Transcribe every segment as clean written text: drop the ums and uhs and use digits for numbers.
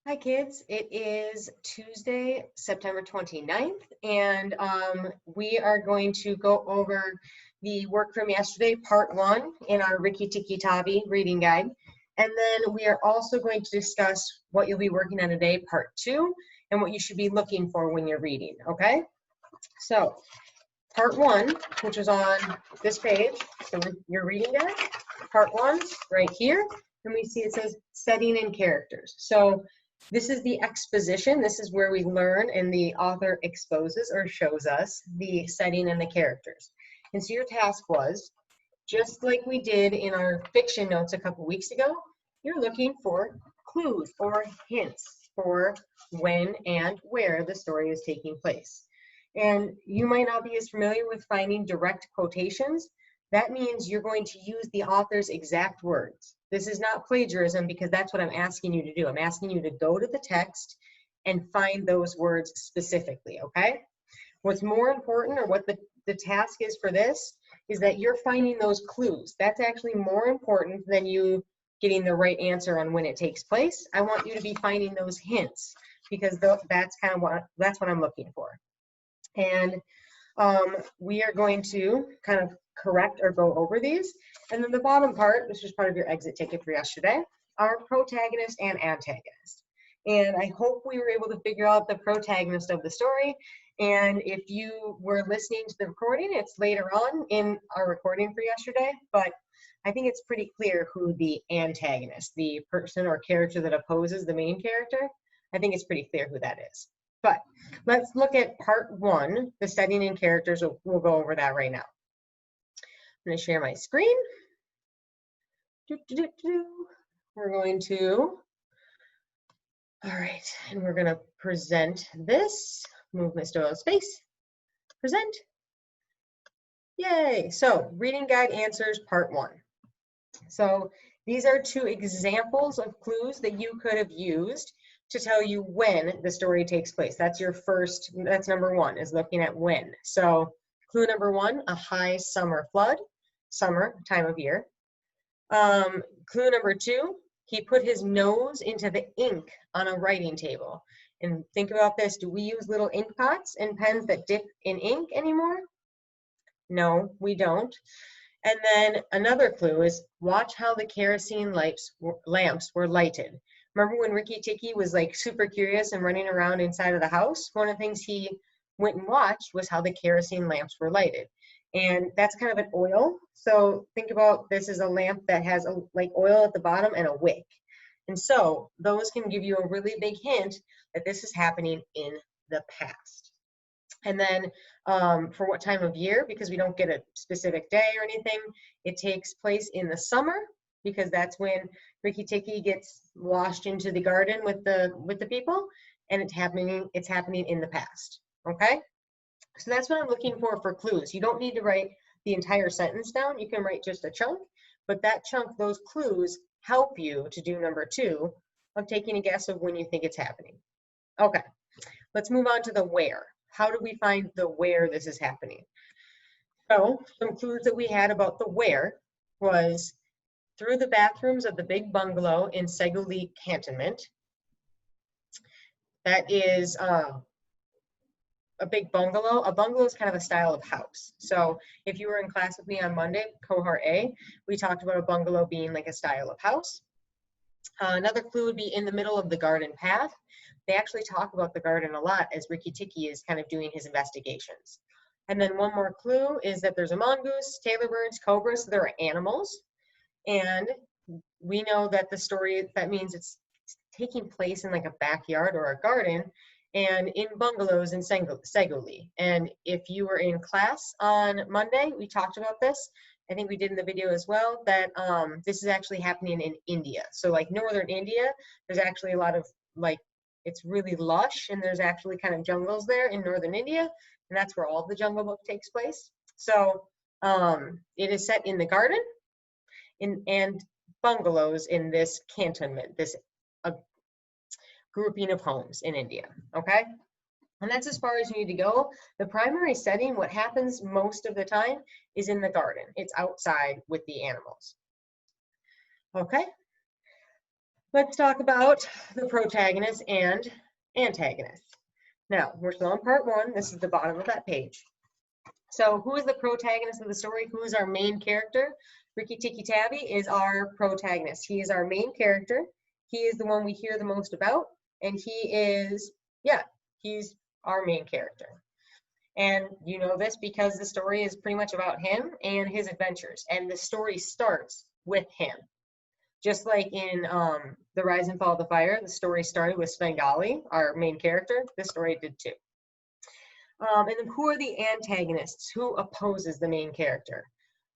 Hi kids, it is Tuesday, September 29th, and we are going to go over the work from yesterday, part one, in our Rikki-tikki-tavi reading guide. And then we are also going to discuss what you'll be working on today, part two, and what you should be looking for when you're reading, okay? So, part one, which is on this page, so your reading guide, part one's right here, and we see it says setting and characters. So this is the exposition. This is where we learn and the author exposes or shows us the setting and the characters. And so your task was, just like we did in our fiction notes a couple weeks ago, you're looking for clues or hints for when and where the story is taking place. And you might not be as familiar with finding direct quotations. That means you're going to use the author's exact words. This is not plagiarism because that's what I'm asking you to do. I'm asking you to go to the text and find those words specifically, okay? What's more important, or what the task is for this, is that you're finding those clues. That's actually more important than you getting the right answer on when it takes place. I want you to be finding those hints because that's kind of what I'm looking for. And we are going to kind of correct or go over these. And then the bottom part, which is part of your exit ticket for yesterday, are protagonist and antagonist. And I hope we were able to figure out the protagonist of the story. And if you were listening to the recording, it's later on in our recording for yesterday, but I think it's pretty clear who the antagonist, the person or character that opposes the main character, I think it's pretty clear who that is. But let's look at part one, the setting and characters. We'll go over that right now. I'm going to share my screen. We're going to, all right, and we're going to present this. Move Miss Doyle's space. Present. Yay. So, reading guide answers part one. So, these are two examples of clues that you could have used to tell you when the story takes place. That's your first, that's number one, is looking at when. So clue number one, a high summer flood, summer, time of year. Clue number two, he put his nose into the ink on a writing table. And think about this, do we use little ink pots and pens that dip in ink anymore? No, we don't. And then another clue is watch how the kerosene lamps were lighted. Remember when Rikki-tikki was like super curious and running around inside of the house? One of the things he went and watched was how the kerosene lamps were lighted. And that's kind of an oil. So think about this as a lamp that has like oil at the bottom and a wick. And so those can give you a really big hint that this is happening in the past. And then for what time of year, because we don't get a specific day or anything, it takes place in the summer, because that's when Rikki-tikki gets washed into the garden with the people, and it's happening in the past. Okay, so that's what I'm looking for clues. You don't need to write the entire sentence down. You can write just a chunk, but that chunk, those clues, help you to do number two of taking a guess of when you think it's happening. Okay, let's move on to the where. How do we find the where this is happening? So some clues that we had about the where was through the bathrooms of the big bungalow in Seguli Cantonment. That is a big bungalow. A bungalow is kind of a style of house. So if you were in class with me on Monday, cohort A, we talked about a bungalow being like a style of house. Another clue would be in the middle of the garden path. They actually talk about the garden a lot as Rikki-tikki is kind of doing his investigations. And then one more clue is that there's a mongoose, tailor birds, cobras. There are animals. And we know that the story, that means it's taking place in like a backyard or a garden and in bungalows in Seguli. And if you were in class on Monday, we talked about this. I think we did in the video as well, that this is actually happening in India. So like northern India, there's actually a lot of like, it's really lush and there's actually kind of jungles there in northern India. And that's where all of the Jungle Book takes place. So it is set in the garden and bungalows in this cantonment, this grouping of homes in India, okay? And that's as far as you need to go. The primary setting, what happens most of the time, is in the garden. It's outside with the animals. Okay? Let's talk about the protagonist and antagonist. Now, we're still on part one. This is the bottom of that page. So who is the protagonist of the story? Who is our main character? Rikki-tikki-tavi is our protagonist. He is our main character. He is the one we hear the most about. And he is, yeah, he's our main character. And you know this because the story is pretty much about him and his adventures. And the story starts with him. Just like in The Rise and Fall of the Fire, the story started with Svengali, our main character. This story did too. And then who are the antagonists? Who opposes the main character?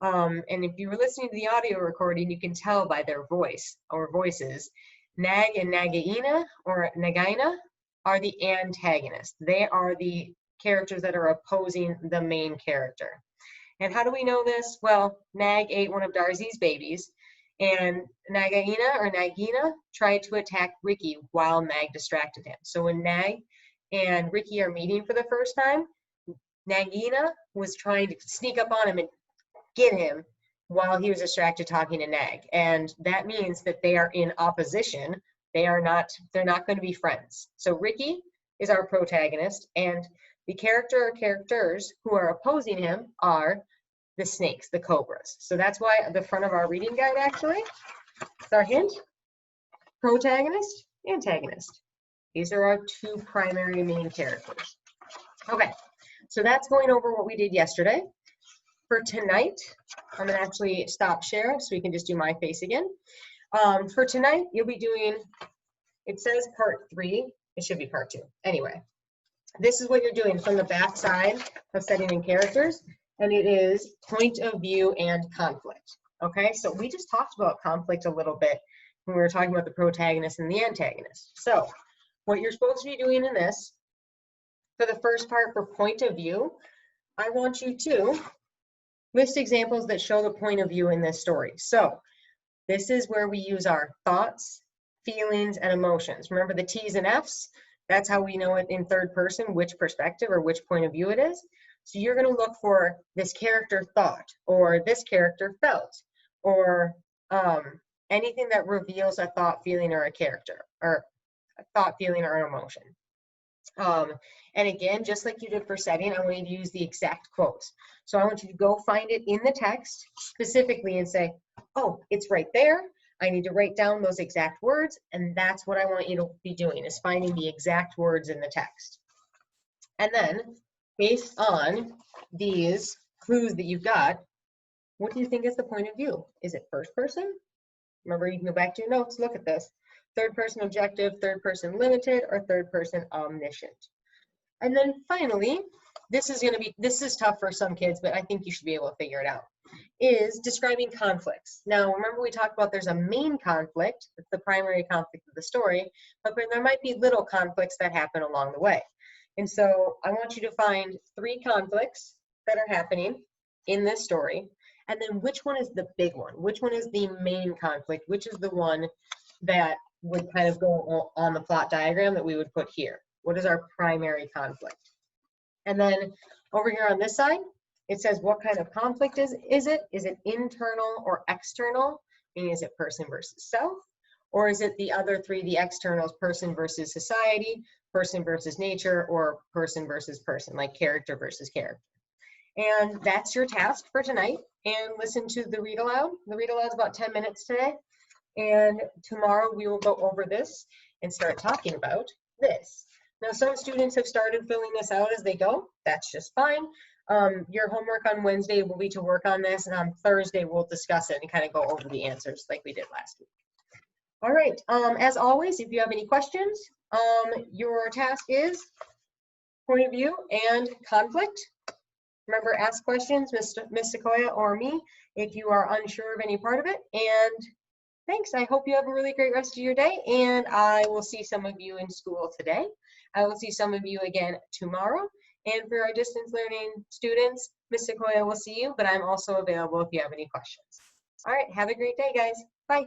And if you were listening to the audio recording, you can tell by their voice or voices. Nag and Nagaina or Nagaina are the antagonists. They are the characters that are opposing the main character. And how do we know this? Well, Nag ate one of Darzy's babies, and Nagaina or Nagina tried to attack Rikki while Nag distracted him. So when Nag and Rikki are meeting for the first time, Nagina was trying to sneak up on him and get him while he was distracted talking to Nag. And that means that they are in opposition. They're not going to be friends. So Rikki is our protagonist, and the character or characters who are opposing him are the snakes, the cobras. So that's why the front of our reading guide actually, it's our hint, protagonist, antagonist. These are our two primary main characters. Okay, so that's going over what we did yesterday. For tonight, I'm gonna actually stop share so we can just do my face again. For tonight, you'll be doing, it says part 3, it should be part 2. Anyway, this is what you're doing from the back side of setting in characters, and it is point of view and conflict. Okay, so we just talked about conflict a little bit when we were talking about the protagonist and the antagonist. So what you're supposed to be doing in this, for the first part for point of view, I want you to list examples that show the point of view in this story. So this is where we use our thoughts, feelings, and emotions. Remember the T's and F's? That's how we know it in third person, which perspective or which point of view it is. So you're going to look for this character thought, or this character felt, or anything that reveals a thought, feeling, or a character, or a thought, feeling, or an emotion. And again, just like you did for setting, I want you to use the exact quotes. So I want you to go find it in the text specifically and say, oh, it's right there. I need to write down those exact words, and that's what I want you to be doing, is finding the exact words in the text. And then, based on these clues that you've got, what do you think is the point of view? Is it first person? Remember, you can go back to your notes, look at this. Third person objective, third person limited, or third person omniscient. And then finally, this is tough for some kids, but I think you should be able to figure it out, is describing conflicts. Now, remember we talked about there's a main conflict, it's the primary conflict of the story, but there might be little conflicts that happen along the way. And so I want you to find 3 conflicts that are happening in this story, and then which one is the big one? Which one is the main conflict? Which is the one that would kind of go on the plot diagram that we would put here? What is our primary conflict? And then over here on this side, it says what kind of conflict is it? Is it internal or external? Meaning, is it person versus self? Or is it the other 3, the externals, person versus society, person versus nature, or person versus person, like character versus character? And that's your task for tonight. And listen to the read aloud. The read aloud is about 10 minutes today. And tomorrow we will go over this and start talking about this. Now, some students have started filling this out as they go. That's just fine. Your homework on Wednesday will be to work on this, and on Thursday we'll discuss it and kind of go over the answers like we did last week. All right, as always, if you have any questions, your task is point of view and conflict. Remember, ask questions, Ms. Sequoia or me, if you are unsure of any part of it. And thanks, I hope you have a really great rest of your day, and I will see some of you in school today. I will see some of you again tomorrow. And for our distance learning students, Ms. Sequoia will see you, but I'm also available if you have any questions. All right, have a great day, guys. Bye.